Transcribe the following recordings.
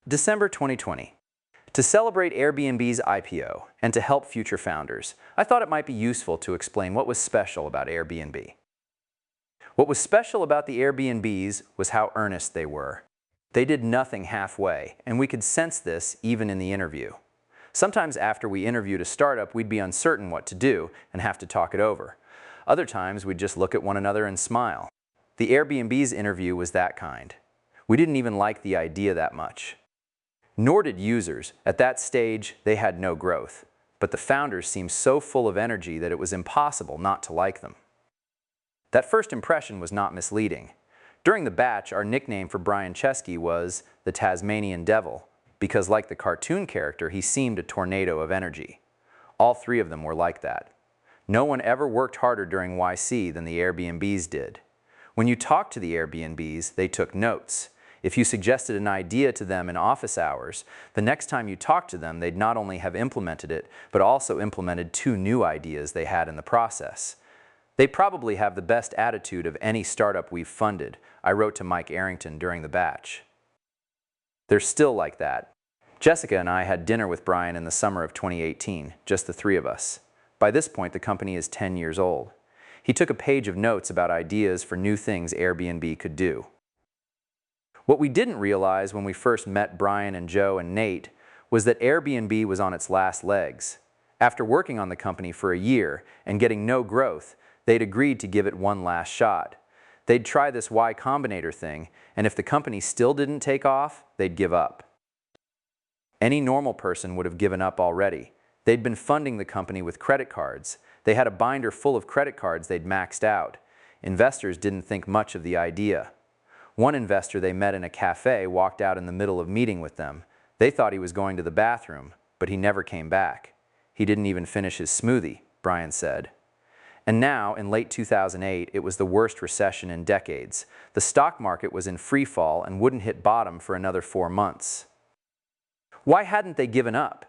December 2020. To celebrate Airbnb's IPO and to help future founders, I thought it might be useful to explain what was special about Airbnb. What was special about the Airbnbs was how earnest they were. They did nothing halfway, and we could sense this even in the interview. Sometimes after we interviewed a startup, we'd be uncertain what to do and have to talk it over. Other times, we'd just look at one another and smile. The Airbnb's interview was that kind. We didn't even like the idea that much. Nor did users. At that stage, they had no growth. But the founders seemed so full of energy that it was impossible not to like them. That first impression was not misleading. During the batch, our nickname for Brian Chesky was the Tasmanian Devil, because like the cartoon character, he seemed a tornado of energy. All three of them were like that. No one ever worked harder during YC than the Airbnbs did. When you talked to the Airbnbs, they took notes. If you suggested an idea to them in office hours, the next time you talked to them, they'd not only have implemented it, but also implemented 2 new ideas they had in the process. They probably have the best attitude of any startup we've funded, I wrote to Mike Arrington during the batch. They're still like that. Jessica and I had dinner with Brian in the summer of 2018, just the 3 of us. By this point, the company is 10 years old. He took a page of notes about ideas for new things Airbnb could do. What we didn't realize when we first met Brian and Joe and Nate was that Airbnb was on its last legs. After working on the company for a year and getting no growth, they'd agreed to give it one last shot. They'd try this Y Combinator thing, and if the company still didn't take off, they'd give up. Any normal person would have given up already. They'd been funding the company with credit cards. They had a binder full of credit cards they'd maxed out. Investors didn't think much of the idea. One investor they met in a cafe walked out in the middle of meeting with them. They thought he was going to the bathroom, but he never came back. He didn't even finish his smoothie, Brian said. And now, in late 2008, it was the worst recession in decades. The stock market was in free fall and wouldn't hit bottom for another 4 months. Why hadn't they given up?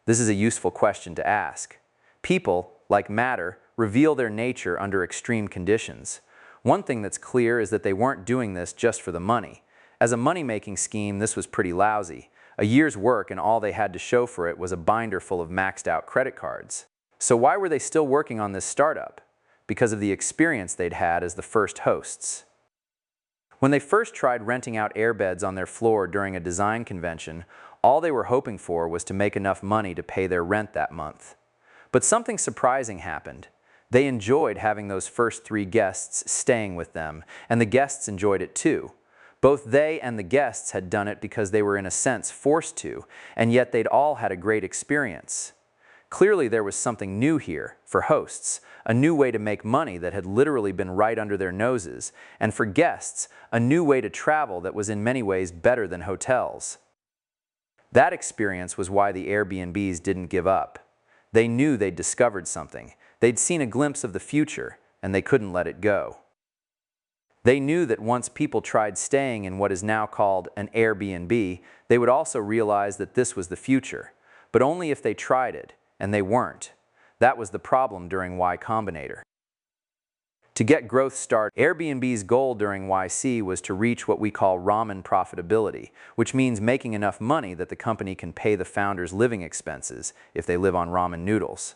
This is a useful question to ask. People, like matter, reveal their nature under extreme conditions. One thing that's clear is that they weren't doing this just for the money. As a money-making scheme, this was pretty lousy. A year's work and all they had to show for it was a binder full of maxed-out credit cards. So why were they still working on this startup? Because of the experience they'd had as the first hosts. When they first tried renting out airbeds on their floor during a design convention, all they were hoping for was to make enough money to pay their rent that month. But something surprising happened. They enjoyed having those first 3 guests staying with them, and the guests enjoyed it too. Both they and the guests had done it because they were in a sense forced to, and yet they'd all had a great experience. Clearly there was something new here, for hosts, a new way to make money that had literally been right under their noses, and for guests, a new way to travel that was in many ways better than hotels. That experience was why the Airbnbs didn't give up. They knew they'd discovered something. They'd seen a glimpse of the future, and they couldn't let it go. They knew that once people tried staying in what is now called an Airbnb, they would also realize that this was the future, but only if they tried it, and they weren't. That was the problem during Y Combinator. To get growth started, Airbnb's goal during YC was to reach what we call ramen profitability, which means making enough money that the company can pay the founders' living expenses if they live on ramen noodles.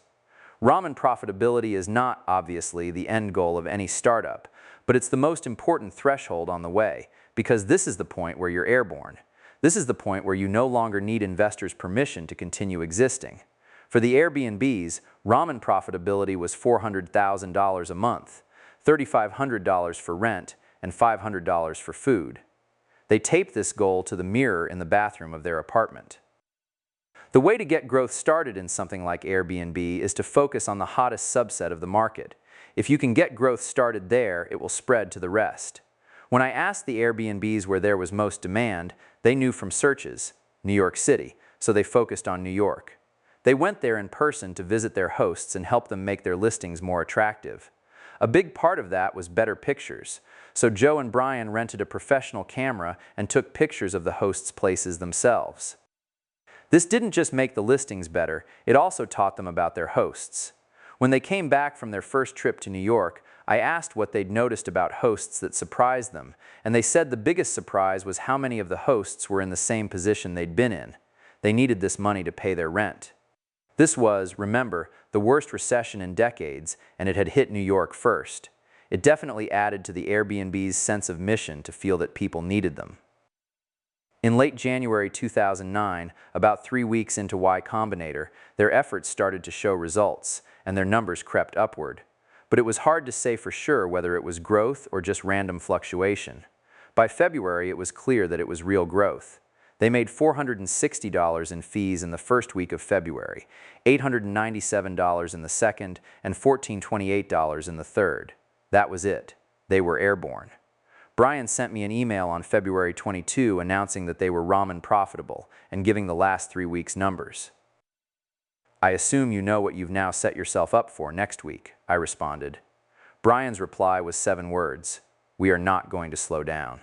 Ramen profitability is not, obviously, the end goal of any startup, but it's the most important threshold on the way, because this is the point where you're airborne. This is the point where you no longer need investors' permission to continue existing. For the Airbnbs, ramen profitability was $400,000 a month, $3,500 for rent, and $500 for food. They taped this goal to the mirror in the bathroom of their apartment. The way to get growth started in something like Airbnb is to focus on the hottest subset of the market. If you can get growth started there, it will spread to the rest. When I asked the Airbnbs where there was most demand, they knew from searches, New York City, so they focused on New York. They went there in person to visit their hosts and help them make their listings more attractive. A big part of that was better pictures, so Joe and Brian rented a professional camera and took pictures of the hosts' places themselves. This didn't just make the listings better, it also taught them about their hosts. When they came back from their first trip to New York, I asked what they'd noticed about hosts that surprised them, and they said the biggest surprise was how many of the hosts were in the same position they'd been in. They needed this money to pay their rent. This was, remember, the worst recession in decades, and it had hit New York first. It definitely added to the Airbnb's sense of mission to feel that people needed them. In late January 2009, about 3 weeks into Y Combinator, their efforts started to show results, and their numbers crept upward. But it was hard to say for sure whether it was growth or just random fluctuation. By February, it was clear that it was real growth. They made $460 in fees in the first week of February, $897 in the second, and $1,428 in the third. That was it. They were airborne. Brian sent me an email on February 22 announcing that they were ramen profitable and giving the last 3 weeks' numbers. I assume you know what you've now set yourself up for next week, I responded. Brian's reply was 7 words. We are not going to slow down.